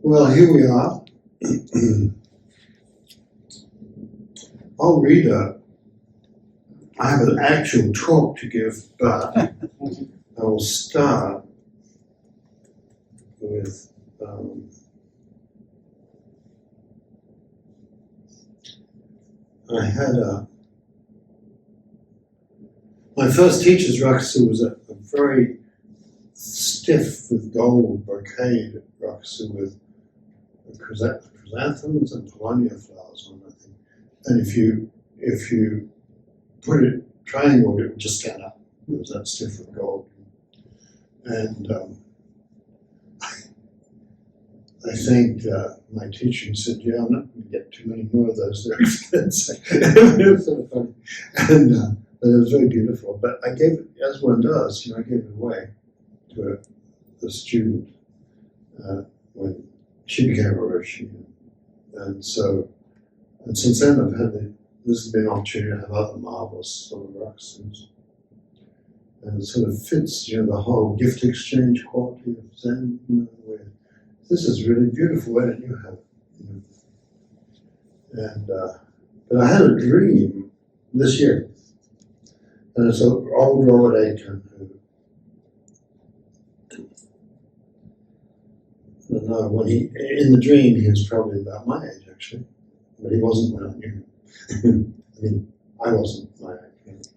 Well, here we are. I'll read I have an actual talk to give, but I will start with I had my first teacher's rakusu was a very stiff with gold brocade rakusu with chrysanthemums and paulownia flowers on, I think. And if you put it triangled, it would just stand up. It was that stiff with gold. And I thanked my teacher and said, "Yeah, I'm not going to get too many more of those. They're expensive." It was sort of funny. And but it was very beautiful. But I gave it, as one does, I gave it away to a student when she became a Roshi. And since then I've had this has been an opportunity to have other marvelous sort of rakusus. And it sort of fits, the whole gift exchange quality of Zen, where this is really beautiful, why don't you have it? And but I had a dream this year, and it's an old Robert Aitken who, I don't know, when in the dream he was probably about my age actually, but he wasn't when I knew him. I mean, I wasn't my age.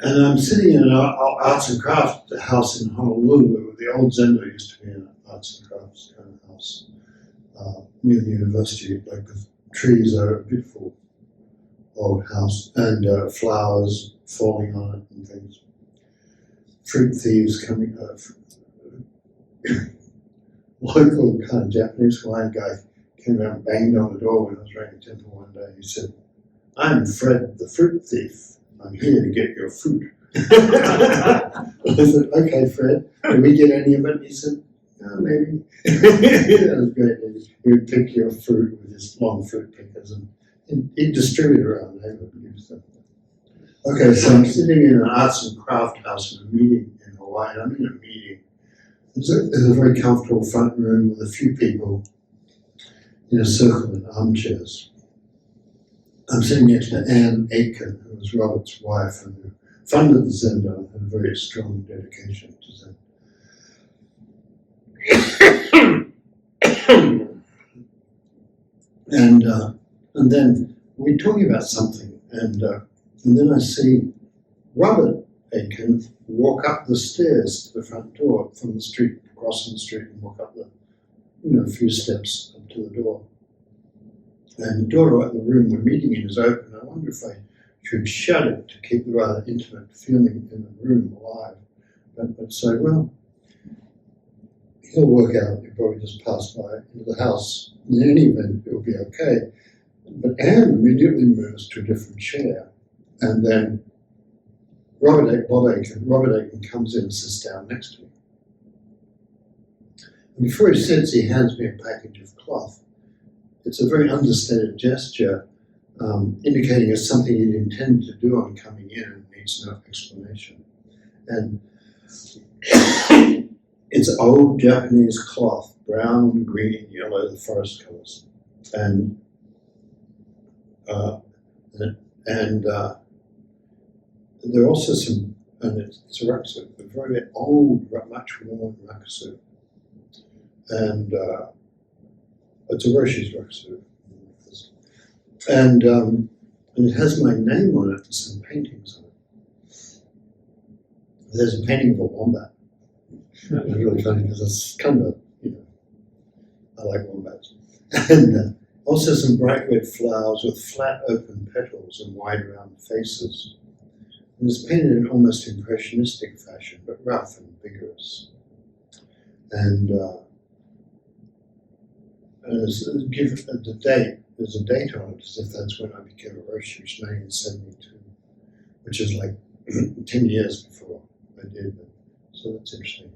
And I'm sitting in an arts and crafts house in Honolulu. The old Zendo used to be an arts and crafts kind of house near the university, like with trees, a beautiful old house, and flowers falling on it and things. Fruit thieves coming up. Local kind of Japanese Hawaiian guy came out and banged on the door when I was running a temple one day. He said, "I'm Fred the fruit thief. I'm here to get your fruit." I said, "Okay, Fred, did we get any of it?" He said, "No, maybe." That was great. He would pick your fruit with his long fruit pickers and he'd distribute around the neighborhood. Okay, so I'm sitting in an arts and craft house in a meeting in Hawaii. I'm in a meeting. There's a very comfortable front room with a few people in a circle in armchairs. I'm sitting next to Anne Aitken, who was Robert's wife and who funded the Zendo and had a very strong dedication to Zen. And then we're talking about something, and then I see Robert Aitken walk up the stairs to the front door from the street, crossing the street and walk up a few steps up to the door. And the door at the room we're meeting in is open. I wonder if I should shut it to keep the rather intimate feeling in the room alive. But say, well, he'll work out. He'll probably just pass by into the house. In any event, it'll be okay. But Anne immediately moves to a different chair. And then Robert Aitken comes in and sits down next to me. And before he sits, he hands me a package of cloth. It's a very understated gesture, indicating it's something he'd intended to do on coming in and needs no explanation. And it's old Japanese cloth, brown, green, yellow, the forest colors. And there are also some, and it's a rakusu, a very old, much worn rakusu. And it's a Roshi's rakusu. And it has my name on it and some paintings on it. There's a painting of a wombat. It's really funny because it's kind of, I like wombats. And also some bright red flowers with flat open petals and wide round faces. And it's painted in almost impressionistic fashion, but rough and vigorous. And there's a date on it, as if that's when I became a Roshi, which is 1972, which is like 10 years before I did it. So that's interesting.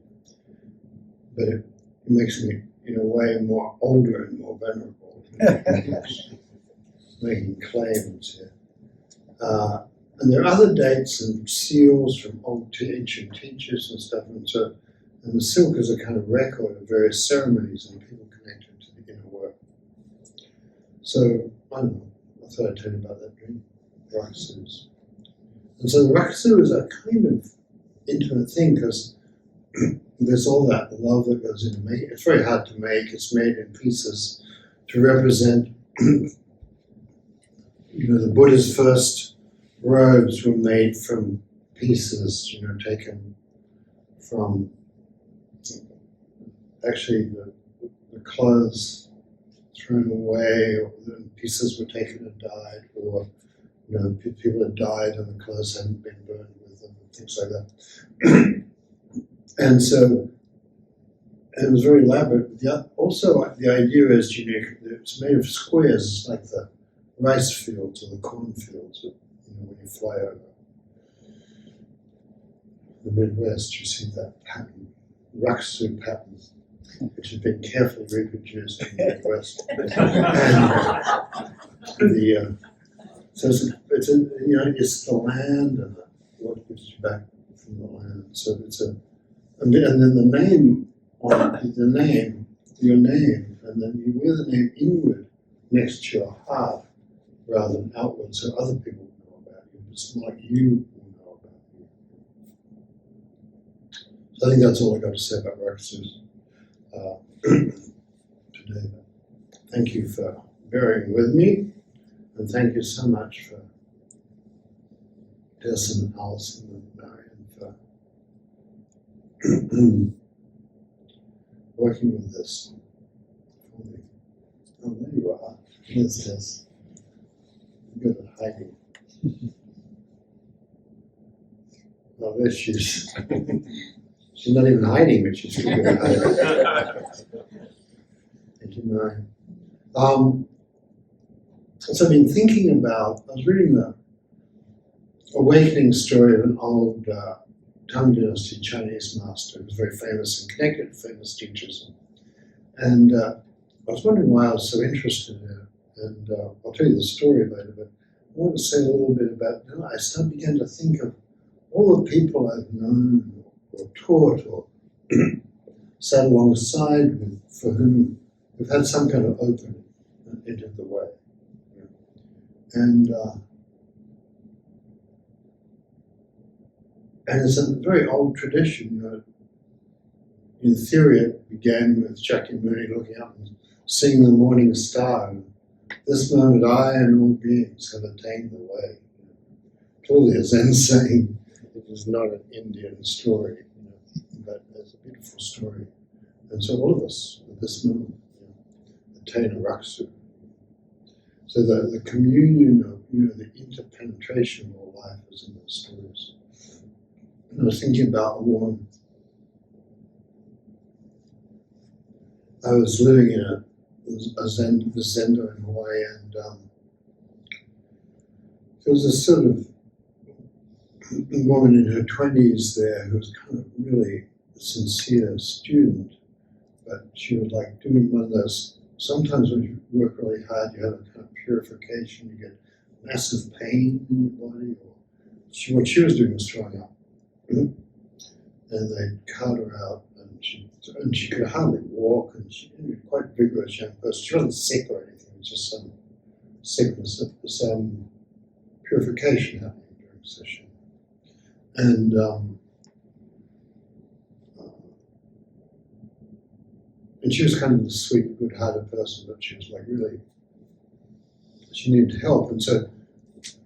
But it makes me, in a way, more older and more venerable. Making claims here. And there are other dates and seals from old ancient teachers and stuff. And so And the silk is a kind of record of various ceremonies and people connected to the inner work. So, I don't know, I thought I'd tell you about that dream, rakusus. And so the rakusu is a kind of intimate thing because there's all that love that goes into making. It's very hard to make. It's made in pieces to represent, the Buddha's first robes were made from pieces, taken from actually the clothes thrown away, or the pieces were taken and dyed, or people had died and the clothes hadn't been burned with them, and things like that. And so, and it was very elaborate. Also, the idea is unique. It's made of squares. It's like the rice fields or the corn fields, when you fly over the Midwest, you see that pattern, rakusu pattern, which has been carefully reproduced in the Midwest. And so it's the land and what gives you back from the land. So and then the name on your name, and then you wear the name inward next to your heart rather than outward, so other people will know about you. It's not like you will know about you. So I think that's all I got to say about rakusus today. Thank you for bearing with me, and thank you so much for Tess and Alison and Marion for working with this for me. Oh, there you are. There's Tess. Good at hiding. Oh, there she is. She's not even hiding, but she's good at hiding. Thank you, Marion. So I've been thinking about, I was reading the awakening story of an old Tang Dynasty Chinese master who was very famous and connected to famous teachers. And I was wondering why I was so interested in it. And I'll tell you the story later, but I want to say a little bit about, I began to think of all the people I've known or taught or sat alongside with, for whom have had some kind of opening into the way. And it's a very old tradition. In theory, it began with Shakyamuni looking up and seeing the morning star. And this moment, I and all beings have attained the way. Clearly, a Zen saying, it is not an Indian story, but it's a beautiful story. And so all of us, at this moment, attain a rakusu. So the communion of, the interpenetration of all life is in those stories. And I was thinking about a woman. I was living in a zendo in Hawaii, and there was a sort of woman in her 20s there who was kind of really a sincere student, but she was like doing one of those, sometimes when you work really hard, you have a kind of purification, you get massive pain in your body, or what she was doing was throwing up. And they cart her out, and she could hardly walk, and she was quite vigorous young person. She wasn't sick or anything, it was just some sickness, some purification happening during the session. And she was kind of a sweet, good-hearted person, but she was like really, she needed help. And so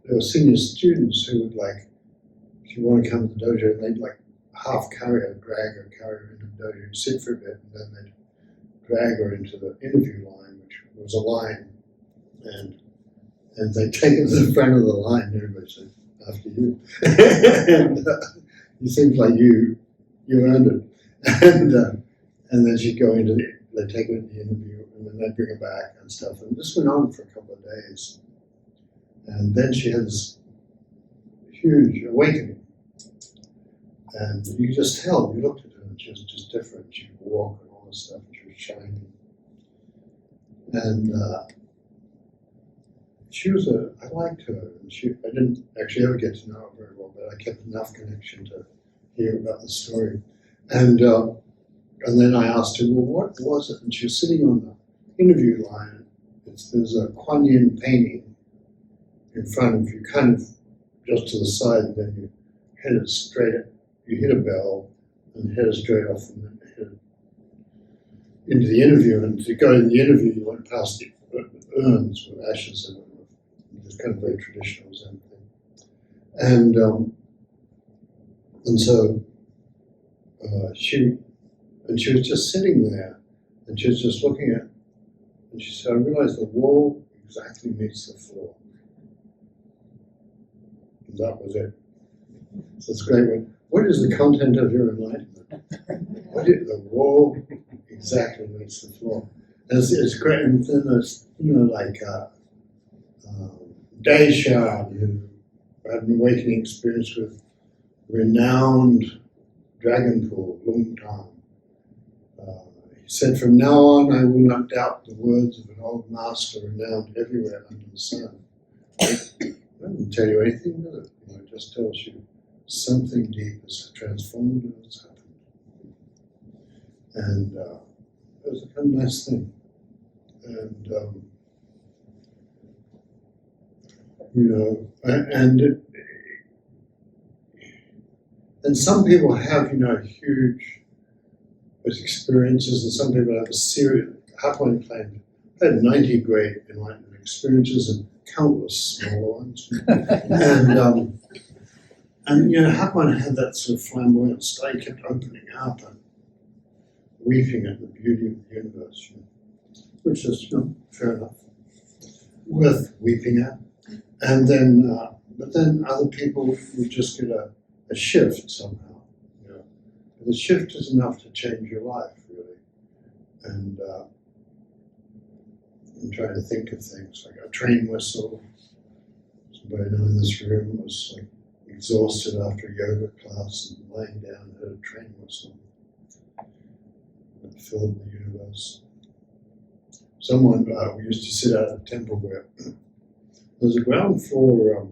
there were senior students who would like, if you want to come to the dojo, and they'd like half carry her, drag her, carry her into the dojo, and sit for a bit, and then they'd drag her into the interview line, which was a line, and they'd take her to the front of the line, and everybody said, after you. And it seems like you earned it. And then she'd go into they'd take her to the interview, and then they'd bring her back and stuff. And this went on for a couple of days. And then she had this huge awakening. And you could just tell, you looked at her, and she was just different. She could walk and all this stuff, and she was shining. And I liked her. And I didn't actually ever get to know her very well, but I kept enough connection to hear about the story. And And then I asked her, well, what was it? And she was sitting on the interview line. There's a Kuan Yin painting in front of you, kind of just to the side, and then you head it straight, you hit a bell and head it straight off and then head it into the interview. And to go in the interview, you went past the urns with ashes in it. It's kind of very traditional Zen thing. And so she was just sitting there, and she was just looking at, and she said, I realized the wall exactly meets the floor. And that was it. So it's a great one. What is the content of your enlightenment? What is the wall exactly meets the floor? And it's great. And then there's, like Daishan, who had an awakening experience with renowned dragon pool, Lung Tan. He said, from now on, I will not doubt the words of an old master renowned everywhere under the sun. It doesn't tell you anything, does it? It just tells you something deep is transformed and it's happened. And it was a kind of nice thing. And some people have, huge experiences, and some people have a serious, Hakuin claimed, I had 90 great enlightenment experiences and countless smaller ones. And Hakuin had that sort of flamboyant state, he kept opening up and weeping at the beauty of the universe, which is, fair enough, worth weeping at. And then, but then other people would just get a shift somehow. The shift is enough to change your life, really. And I'm trying to think of things like a train whistle. Somebody I know in this room was like exhausted after a yoga class and laying down and heard a train whistle. It filled the universe. Someone, we used to sit out at the temple where there was a ground floor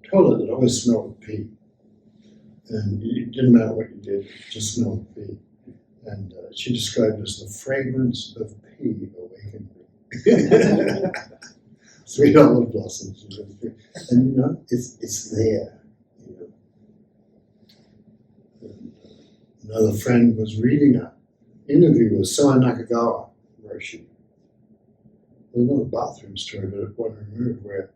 toilet that always smelled of pee. And it didn't matter what you did, it just smelled of pee. And she described it as the fragrance of pee awakened me. Sweet olive blossoms. And it's there. And, another friend was reading an interview with Soen Nakagawa Roshi. There's another bathroom story, but it wasn't removed, where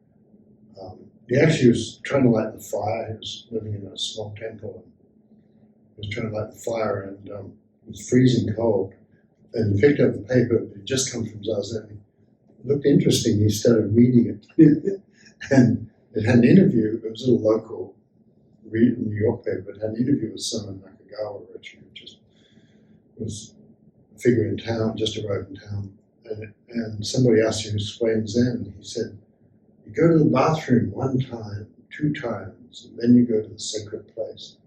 he actually was trying to light the fire. He was living in a small temple, and he was trying to light the fire, and it was freezing cold. And he picked up the paper, but he'd just come from Zazen. It looked interesting. He started reading it. And it had an interview. It was a little local New York paper. It had an interview with Soen Nakagawa, which was a figure in town, just arrived in town. And somebody asked him to explain Zen. He said, you go to the bathroom 1 time, 2 times, and then you go to the sacred place.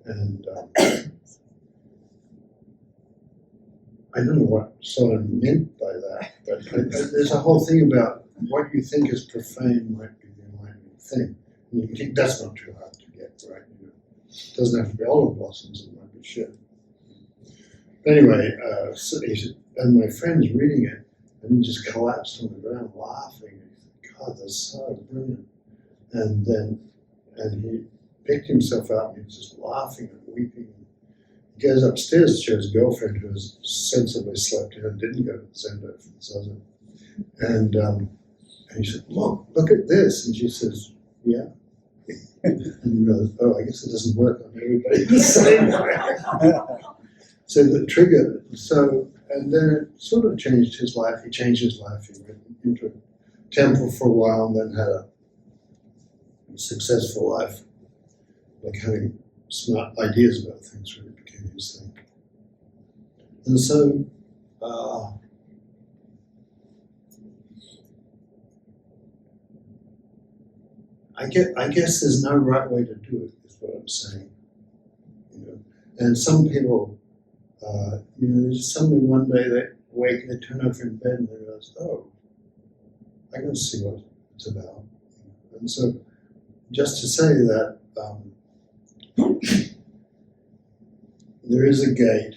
And I don't know what Soen meant by that, but there's a whole thing about what you think is profane might be the enlightening thing. And you think that's not too hard to get, right? It doesn't have to be olive blossoms, it might be shit. Anyway, and my friend's reading it, and he just collapsed on the ground laughing. God, that's so brilliant. And he picked himself up and he was just laughing and weeping. He goes upstairs to show his girlfriend, who was sensibly slept in and didn't go to the Zendo for the Zazen. And he said, look at this. And she says, yeah. And he goes, oh, I guess it doesn't work on everybody the same way. So the trigger, and then it sort of changed his life. He changed his life. He went into a temple for a while and then had a successful life, like having smart ideas about things really became his thing. And so, I guess there's no right way to do it, is what I'm saying. And some people, suddenly one day they wake and they turn over in bed and they realize, oh, I can see what it's about. And so, just to say that there is a gate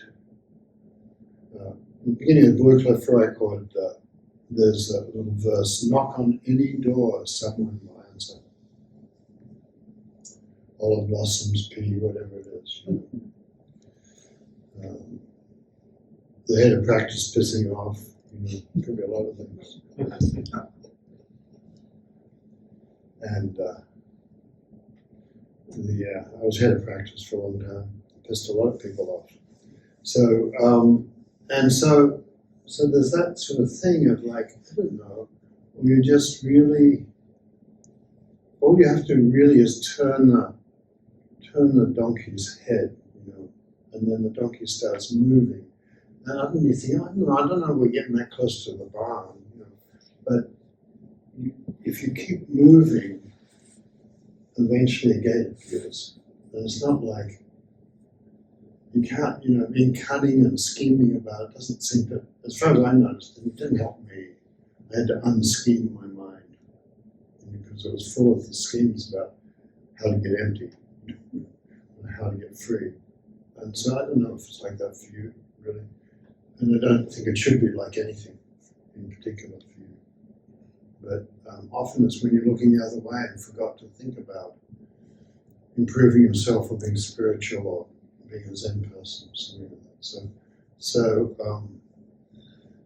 the beginning of the Blue Cliff Record, there's a little verse, knock on any door, someone will answer. Olive blossoms, pea, whatever it is. The head of practice pissing off, it could be a lot of things. And I was head of practice for a long time, pissed a lot of people off. So, so there's that sort of thing of like, I don't know, you just really, all you have to really is turn the donkey's head, and then the donkey starts moving. And you think, I don't know, we're getting that close to the barn, but if you keep moving, eventually a gate appears. And it's not like, you can't, being cunning and scheming about it doesn't seem to, as far as I noticed, it didn't help me. I had to unscheme my mind because it was full of the schemes about how to get empty and how to get free. And so I don't know if it's like that for you, really. And I don't think it should be like anything in particular for you. But often it's when you're looking the other way and forgot to think about improving yourself or being spiritual or being a Zen person or something like that.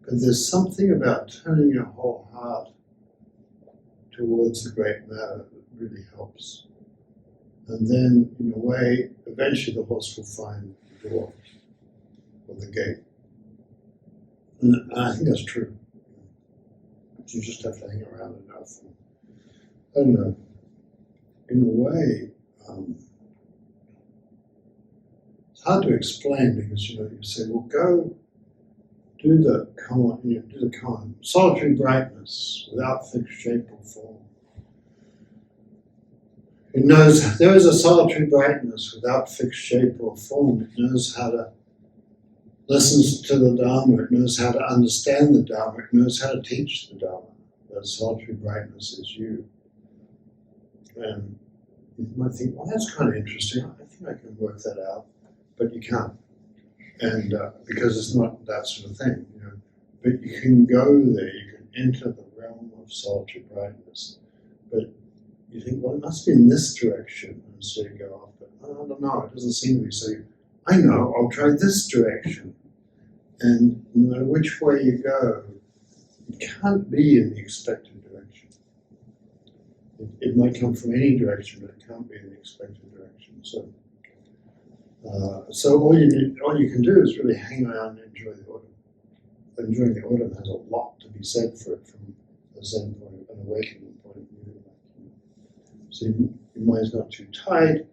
But there's something about turning your whole heart towards the great matter that really helps. And then, in a way, eventually the horse will find the door or the gate. And I think that's true. You just have to hang around enough. I don't know. In a way, it's hard to explain because you say, well, go do the koan, solitary brightness without fixed shape or form. It knows there is a solitary brightness without fixed shape or form. It knows how to listen to the Dharma. It knows how to understand the Dharma. It knows how to teach the Dharma. That solitary brightness is you. And you might think, well, that's kind of interesting. I think I can work that out, but you can't. And because it's not that sort of thing, But you can go there. You can enter the realm of solitary brightness. But you think, well, it must be in this direction. And so you go off, but I don't know, it doesn't seem to be. So I know, I'll try this direction. And no matter which way you go, it can't be in the expected direction. It might come from any direction, but it can't be in the expected direction. So all you can do is really hang around and enjoy the autumn. Enjoying the autumn has a lot to be said for it from a Zen point, an awakening point of view. So your mind's not too tight,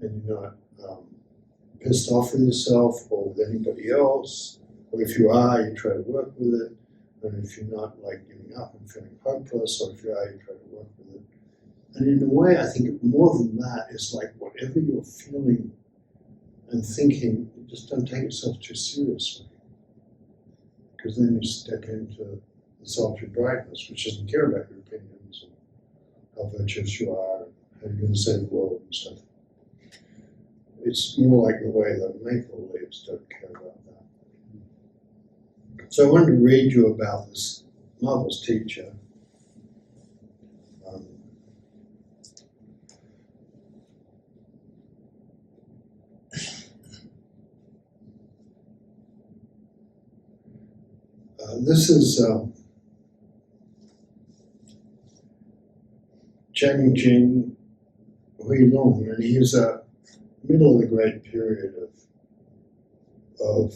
and you're not pissed off with yourself or with anybody else. Or if you are, you try to work with it. And if you're not giving up and feeling hopeless, or if you are, you try to work with it. And in a way, I think more than that, it's like whatever you're feeling and thinking, you just don't take yourself too seriously. Because then you step into the solitary brightness, which doesn't care about your opinions and how virtuous you are and how you're going to save the world and stuff. It's more like the way that maple leaves don't care about that. So I wanted to read you about this marvelous teacher. This is Cheng Jing Hui Long, and he's a middle of the great period of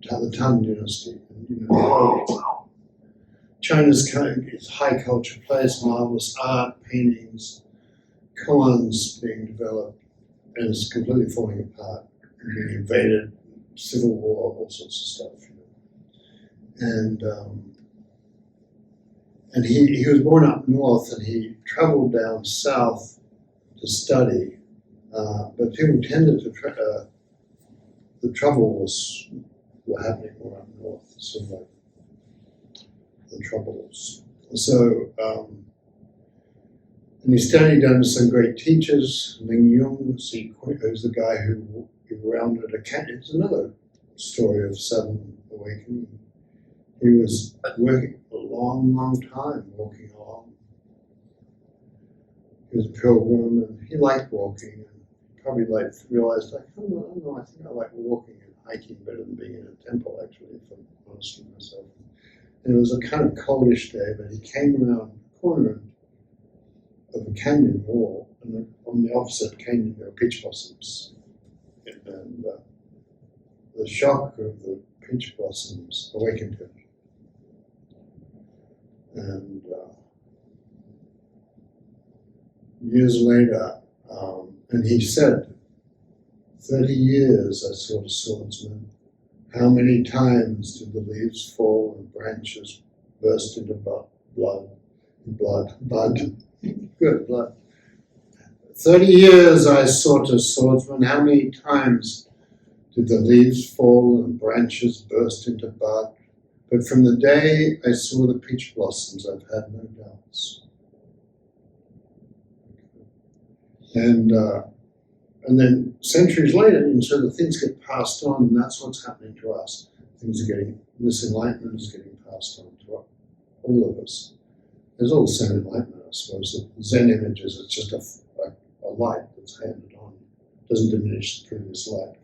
the Tang Dynasty. And, China's high culture place, marvelous art, paintings, koans being developed, and it's completely falling apart, being invaded, civil war, all sorts of stuff. And he was born up north, and he traveled down south to study, but people tended to the troubles were happening more up north, sort of like the troubles. So, and he studied under some great teachers, Ling Yung, who's the guy who rounded a cat. It's another story of 7 awakening. He was working a long time, walking along. He was a pilgrim, and he liked walking, and probably realized, like, I don't know, I think I like walking and hiking better than being in a temple, actually, if I'm honest with myself. And it was a kind of coldish day, but he came around the corner of a canyon wall, and on the opposite canyon there were peach blossoms. And the shock of the peach blossoms awakened him. And years later, and he said, 30 years I sought a swordsman. How many times did the leaves fall and branches burst into bud? Good blood. 30 years I sought a swordsman. How many times did the leaves fall and branches burst into bud? But from the day I saw the peach blossoms, I've had no doubts. And then centuries later, and so the things get passed on, and that's what's happening to us. This enlightenment is getting passed on to all of us. There's all the same enlightenment, I suppose. The Zen images, it's just a light that's handed on. It doesn't diminish the previous light.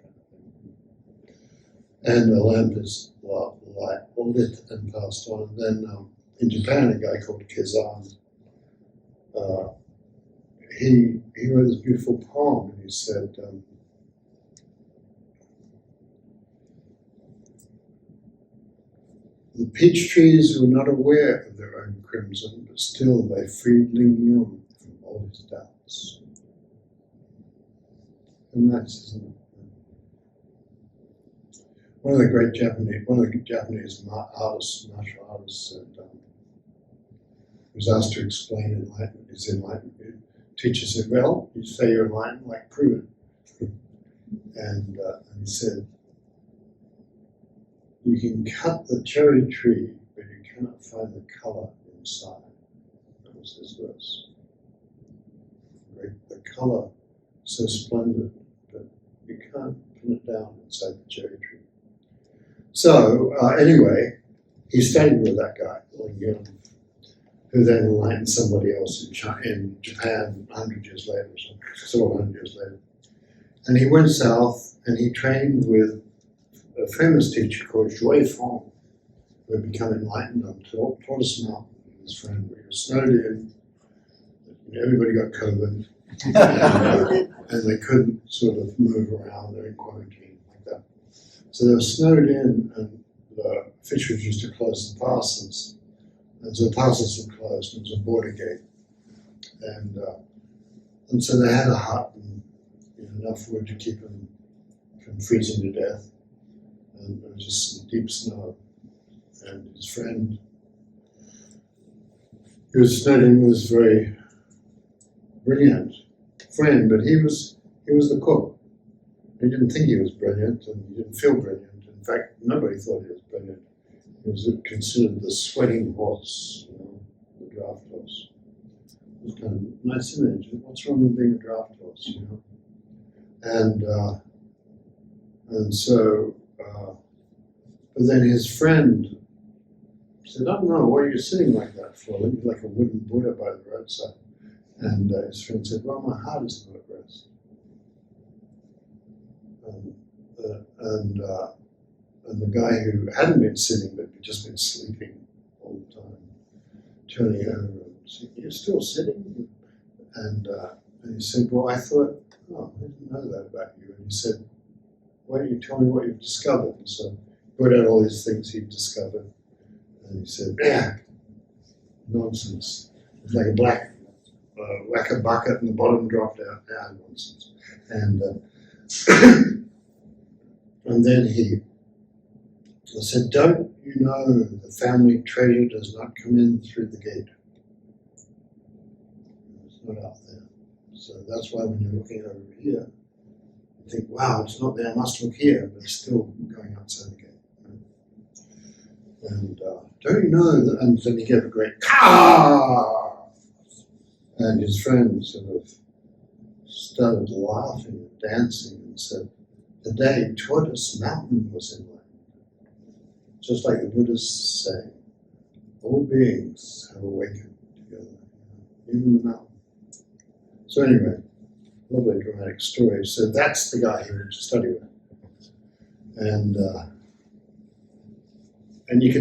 And a lamp is light, lit and passed on. And then in Japan, a guy called Kazan, he wrote this beautiful poem, and he said, the peach trees were not aware of their own crimson, but still they freed Ling Yun from all his doubts. And nice, isn't it? One of the Japanese martial artists said, was asked to explain enlightenment. His enlightenment teacher said, well, you say you're enlightened, like, prove it. And he said, you can cut the cherry tree, but you cannot find the color inside. That was his verse. The color, so splendid, but you can't pin it down inside the cherry tree. So, anyway, he studied with that guy, who then enlightened somebody else in Japan 100 years later, or something, several hundred years later. And he went south, and he trained with a famous teacher called Joy Fong, who had become enlightened on Tortoise Mountain with his friend. He was snowed in, everybody got COVID, and they couldn't sort of move around, they're in quarantine like that. So they were snowed in, and the officials used to close the passes. And so the passes were closed, and it was a border gate. And so they had a hut and enough wood to keep them from freezing to death. And it was just deep snow. And his friend, who was snowed in, was very brilliant friend, but he was the cook. He didn't think he was brilliant, and he didn't feel brilliant. In fact, nobody thought he was brilliant. He was considered the sweating horse, the draft horse. It was kind of a nice image. What's wrong with being a draft horse, And so, but then his friend said, I don't know, what are you sitting like that for? Like a wooden Buddha by the roadside. And his friend said, well, my heart is not at rest. And the guy who hadn't been sitting but had just been sleeping all the time, turning over and said, you're still sitting? And he said, well, I thought, oh, I didn't know that about you. And he said, why don't you tell me what you've discovered? And so he brought out all these things he'd discovered. And he said, nonsense. It's like a black lacquer bucket and the bottom dropped out. Nonsense. And and then he said, don't you know the family treasure does not come in through the gate? It's not out there. So that's why when you're looking over here, you think, wow, it's not there, I must look here, but it's still going outside the gate. And don't you know that? And then he gave a great caw! And his friend sort of started laughing and dancing and said, the day Tortoise Mountain was enlightened. just like the Buddhists say, all beings have awakened together, even the mountain. So anyway, lovely dramatic story. So that's the guy he went to study with. And you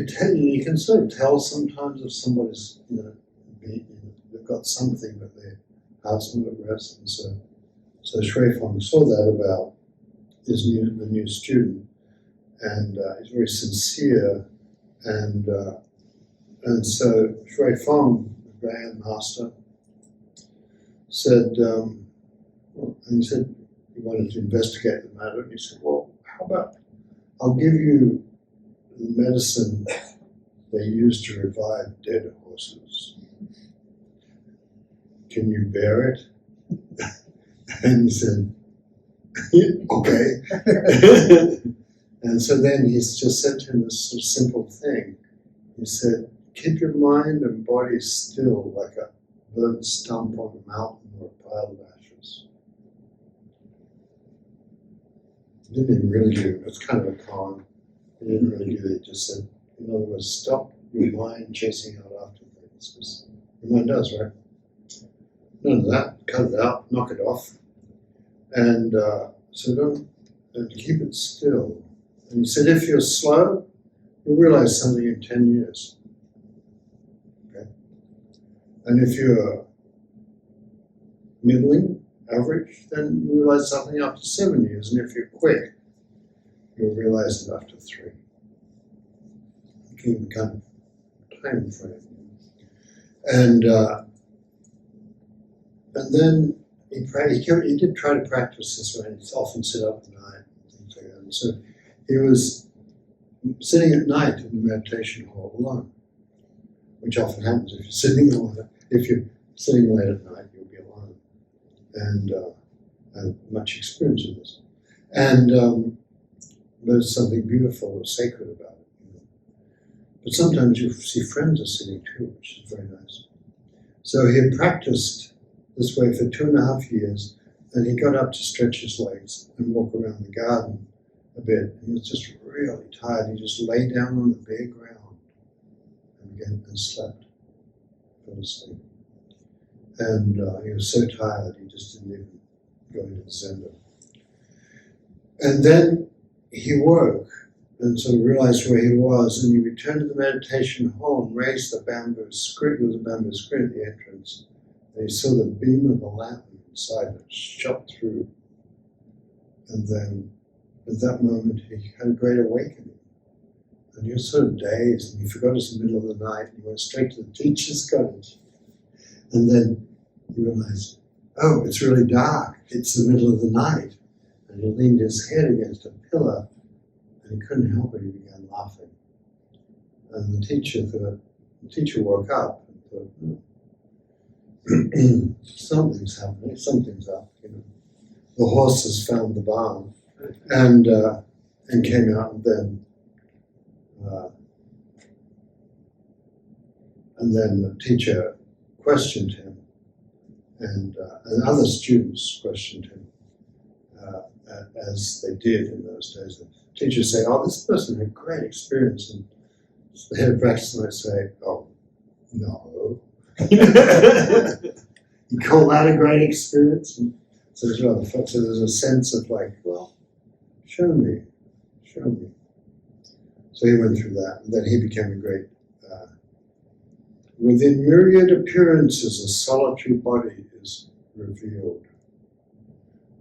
can sort of tell sometimes if somebody's, they've got something, but their heart's not at rest. And so Shui Feng saw that about the new student, and he's very sincere, and so Shui Feng, the Grand Master, said, and he said he wanted to investigate the matter, and he said, well, how about I'll give you the medicine they use to revive dead horses. Can you bear it? And he said, okay. And so then he just said to him this sort of simple thing. He said, keep your mind and body still like a burnt stump on a mountain or a pile of ashes. He didn't even really do it. It's kind of a con. He didn't really do it. He just said, in other words, stop your mind chasing out after things. Because your mind does, right? None of that. Cut it out. Knock it off. And so don't keep it still. And he said, if you're slow, you'll realize something in 10 years. Okay? And if you're middling, average, then you realize something after 7 years. And if you're quick, you'll realize it after 3. Keep kind of time frame. And then he did try to practice this way. He'd often sit up at night and things like that. And so he was sitting at night in the meditation hall alone, which often happens if you're sitting alone. If you're sitting late at night, you'll be alone. And I have much experience with this. And there's something beautiful or sacred about it. But sometimes you see friends are sitting too, which is very nice. So he had practiced this way for 2.5 years, and he got up to stretch his legs and walk around the garden a bit. He was just really tired. He just lay down on the bare ground and slept, fell asleep. And he was so tired, he just didn't even go into the Zen. And then he woke and sort of realized where he was, and he returned to the meditation hall and raised the bamboo screen. There was a bamboo screen at the entrance. And he saw the beam of a lamp inside it shot through. And then at that moment he had a great awakening. And he was sort of dazed, and he forgot it was the middle of the night, and he went straight to the teacher's cottage. And then he realized, oh, it's really dark. It's the middle of the night. And he leaned his head against a pillar, and he couldn't help it. He began laughing. And the teacher woke up and thought, something's happening, something's up. The horses found the barn and came out, and then the teacher questioned him, and other students questioned him, as they did in those days. The teachers say, oh, this person had great experience, and the head of practice might say, oh, no. You call that a great experience? And so it's rather fun. So there's a sense of like, well, show me. So he went through that, and then he became a great. Within myriad appearances, a solitary body is revealed.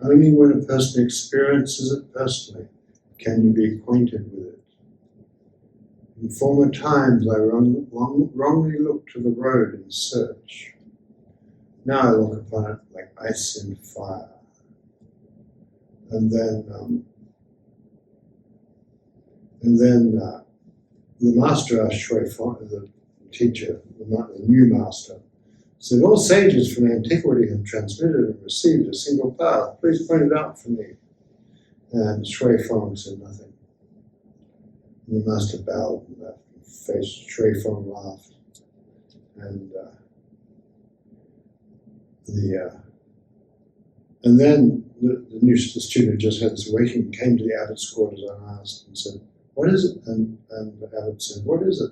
Only when a person experiences it personally can you be acquainted with it. In former times, I wrongly looked to the road in search. Now I look upon it like ice in fire. And then the master asked Shui Feng, the teacher, the new master, said, all sages from antiquity have transmitted and received a single path. Please point it out for me. And Shui Feng said nothing. And the master bowed and left. Faced Shui Feng laughed. And then the student just had this awakening, came to the abbot's quarters unasked and said, What is it? And Abbott said, what is it?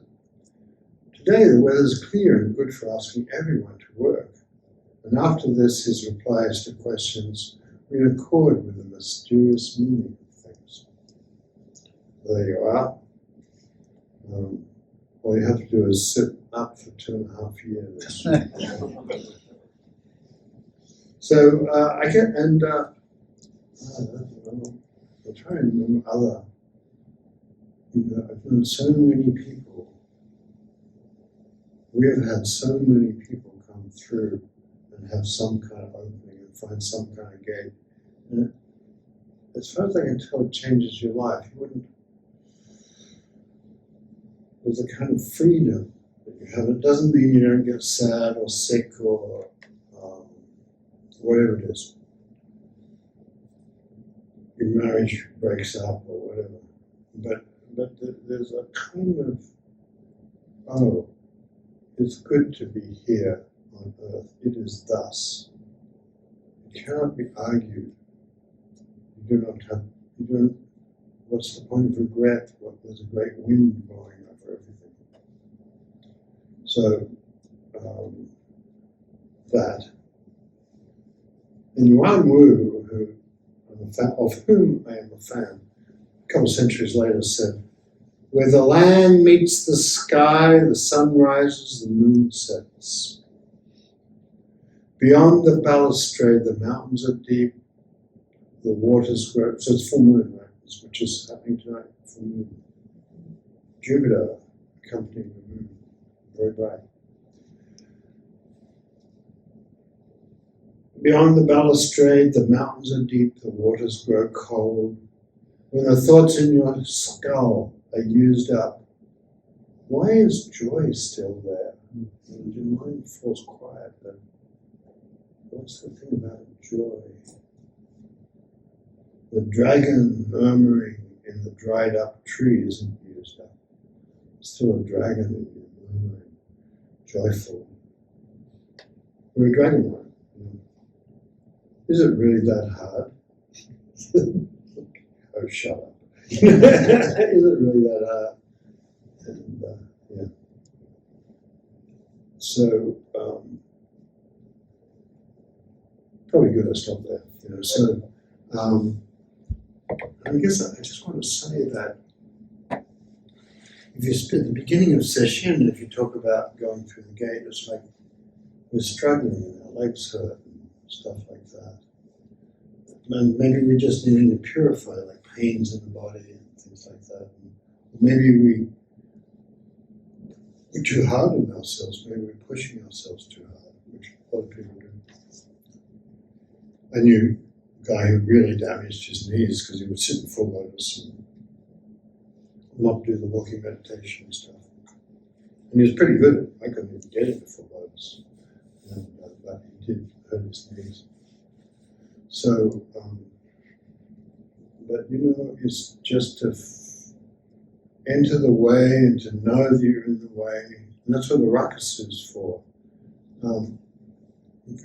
Today the weather's clear and good for asking everyone to work. And after this, his replies to questions were in accord with the mysterious meaning of things. There you are. All you have to do is sit up for 2.5 years. So I get, and I'm trying to remember other, I've known so many people. We have had so many people come through and have some kind of opening and find some kind of gate. And as far as I can tell, it changes your life. You wouldn't, there's a kind of freedom that you have. It doesn't mean you don't get sad or sick or whatever it is. Your marriage breaks up or whatever. But there's a kind of, oh, it's good to be here on earth. It is thus. It cannot be argued. You do not have, you don't, what's the point of regret? There's a great wind blowing over everything. So, that. And Yuan Wu, of whom I am a fan, a couple of centuries later said, where the land meets the sky, the sun rises, the moon sets. Beyond the balustrade, the mountains are deep, the waters grow. So it's full moon, right? Which is happening tonight, full moon. Jupiter accompanying the moon, very bright. Beyond the balustrade, the mountains are deep, the waters grow cold. When the thoughts in your skull are used up, why is joy still there? And your mind falls quiet, but what's the thing about joy? The dragon murmuring in the dried up tree isn't used up. Still a dragon in you, murmuring, joyful. We're a dragon, right? Is it really that hard? Oh, shut up. Is it really that hard? And, yeah. So, probably good I stopped there. So, I guess I just want to say that if you spend the beginning of Sesshin, if you talk about going through the gate, it's like we're struggling and our legs hurt and stuff like that. And maybe we're just needing to purify, like pains in the body and things like that. And maybe we're too hard on ourselves. Maybe we're pushing ourselves too hard, which a lot of people do. I knew a guy who really damaged his knees because he would sit in full lotus and not do the walking meditation and stuff. And he was pretty good at it. I couldn't even get into full lotus. And, but he did hurt his knees. So, but it's just to enter the way and to know that you're in the way. And that's what the ruckus is for.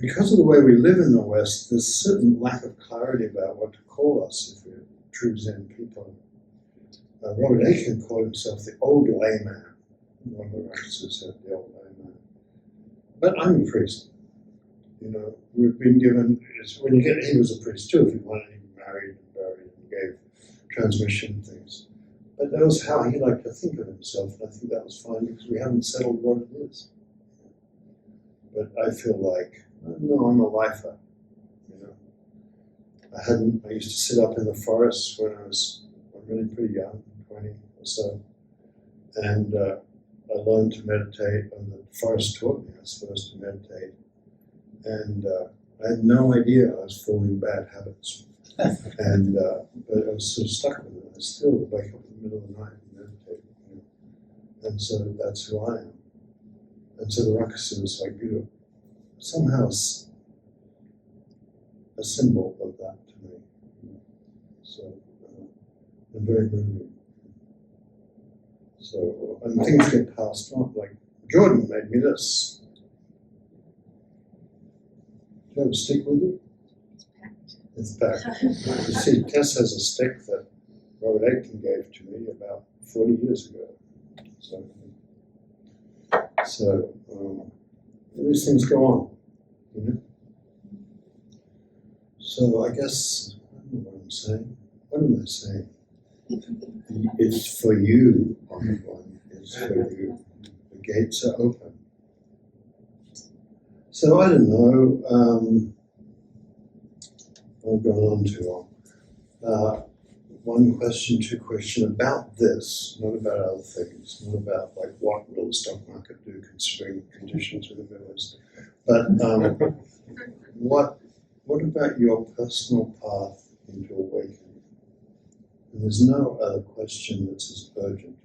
Because of the way we live in the West, there's a certain lack of clarity about what to call us if we're true Zen people. Robert Aitken called himself the old layman. One of the ruckuses said the old layman. But I'm a priest. We've been given, when you get, he was a priest too, if you wanted him married and buried and gave transmission things. But that was how he liked to think of himself, and I think that was fine because we haven't settled what it is. But I feel like, no, I'm a lifer. I used to sit up in the forests when I was really pretty young, 20 or so, and I learned to meditate, and the forest taught me I was supposed to meditate. And I had no idea I was forming bad habits. And but I was sort of stuck with it. I still would wake up in the middle of the night and meditate. And so that's who I am. And so the ruckus is like beautiful. Somehow a symbol of that to me. So and very moving. So and things get passed on. Like Jordan made me this. Do you have a stick with you? It's packed. You see, Tess has a stick that Robert Aitken gave to me about 40 years ago. So these things go on, you know. So I guess, I don't know what I'm saying. What am I saying? It's for you, everyone. It's for you. The gates are open. So I don't know. I've gone on too long. One question, two questions about this, not about other things, not about like what will the stock market do considering conditions in the Middle East. But what about your personal path into awakening? And there's no other question that's as urgent.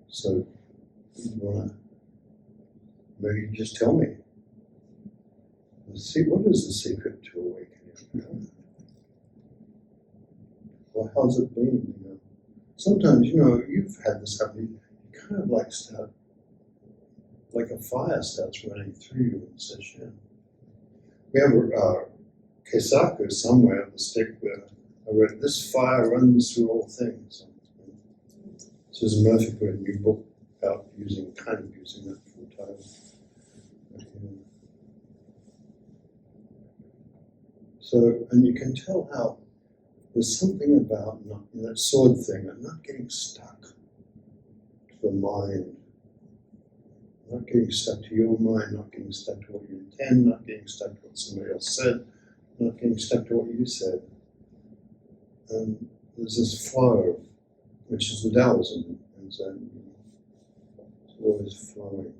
So you wanna maybe just tell me. See, what is the secret to awakening? Well, how's it been? You know, sometimes, you know, you've had this happen. You kind of like start, like a fire starts running through you in Sesshin. We have a Keisaku somewhere on the stick where I wrote, "This fire runs through all things." Susan Murphy put a new book out using that full time. So, and you can tell how there's something about not, that sword thing, and not getting stuck to the mind, not getting stuck to your mind, not getting stuck to what you intend, not getting stuck to what somebody else said, not getting stuck to what you said. And there's this flow, which is the Taoism, and Zen. It's always flowing.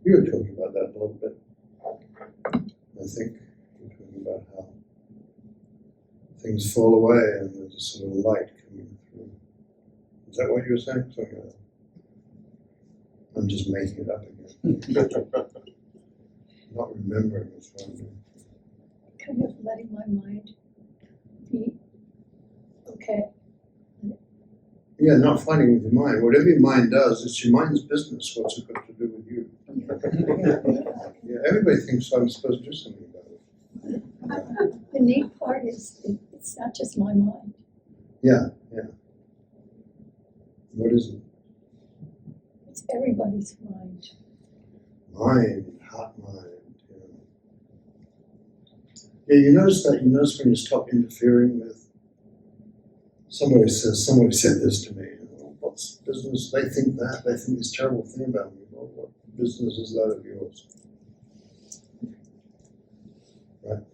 You were talking about that a little bit. I think you're talking about how things fall away and there's a sort of light coming through. Is that what you were saying? Something like that. I'm just making it up again. Not remembering this one. Kind of letting my mind be okay. Yeah, not fighting with your mind. Whatever your mind does, it's your mind's business. What's it got to do with you? Yeah, everybody thinks I'm supposed to do something about it. The neat part is it's not just my mind. Yeah. What is it? It's everybody's mind. Mind, heart mind. Yeah, you notice that. You notice when you stop interfering with. Somebody said this to me. What's business? They think that. They think this terrible thing about me. Well, what business is that of yours? Right?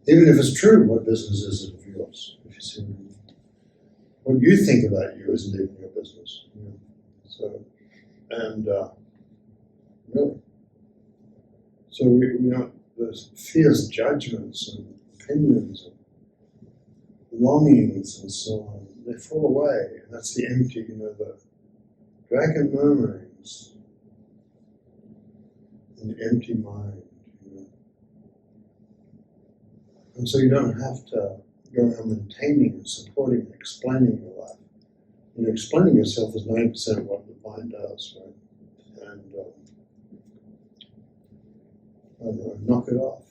Even if it's true, what business is it of yours? If you see what I mean. What you think about you isn't even your business. You know? So, and really, so we know there's fierce judgments and opinions and longings and so on, they fall away, and that's the empty, you know, the dragon murmurings in the empty mind, you know. And so you don't have to go around maintaining and supporting and explaining your life. You know, explaining yourself is 90% of what the mind does, right? And I don't know, knock it off.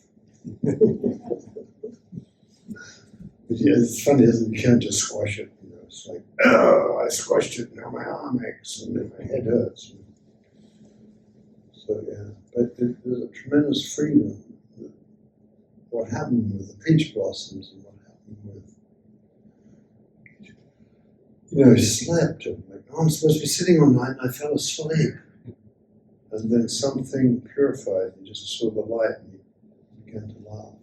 But yeah, it's funny, isn't it? You can't just squash it. You know, it's like, oh, I squashed it, now my arm aches and then my head hurts. So yeah, but there's a tremendous freedom. What happened with the peach blossoms and what happened with, you know, slept and like, oh, I'm supposed to be sitting all night and I fell asleep. And then something purified, you just saw the light and you began to laugh.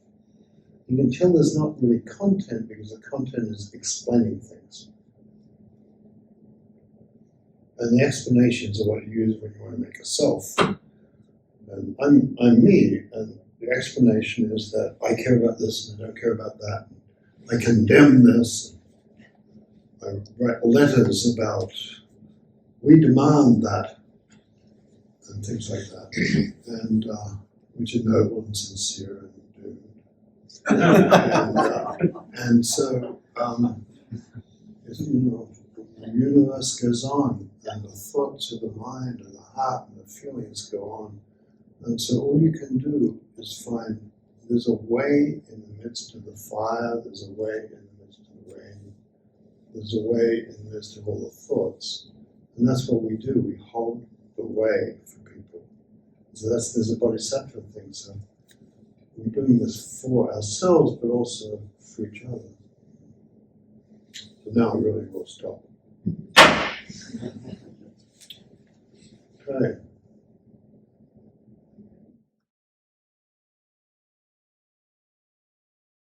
You can tell there's not really content because the content is explaining things. And the explanations are what you use when you want to make a self. And I'm me, and the explanation is that I care about this and I don't care about that. I condemn this. I write letters about we demand that and things like that. And which are noble and sincere and doomed. And so, you know, the universe goes on, and the thoughts of the mind and the heart and the feelings go on. And so all you can do is find there's a way in the midst of the fire, there's a way in the midst of the rain, there's a way in the midst of all the thoughts. And that's what we do, we hold the way for people. So there's a bodhisattva thing, so we're doing this for ourselves, but also for each other. So now I really will stop.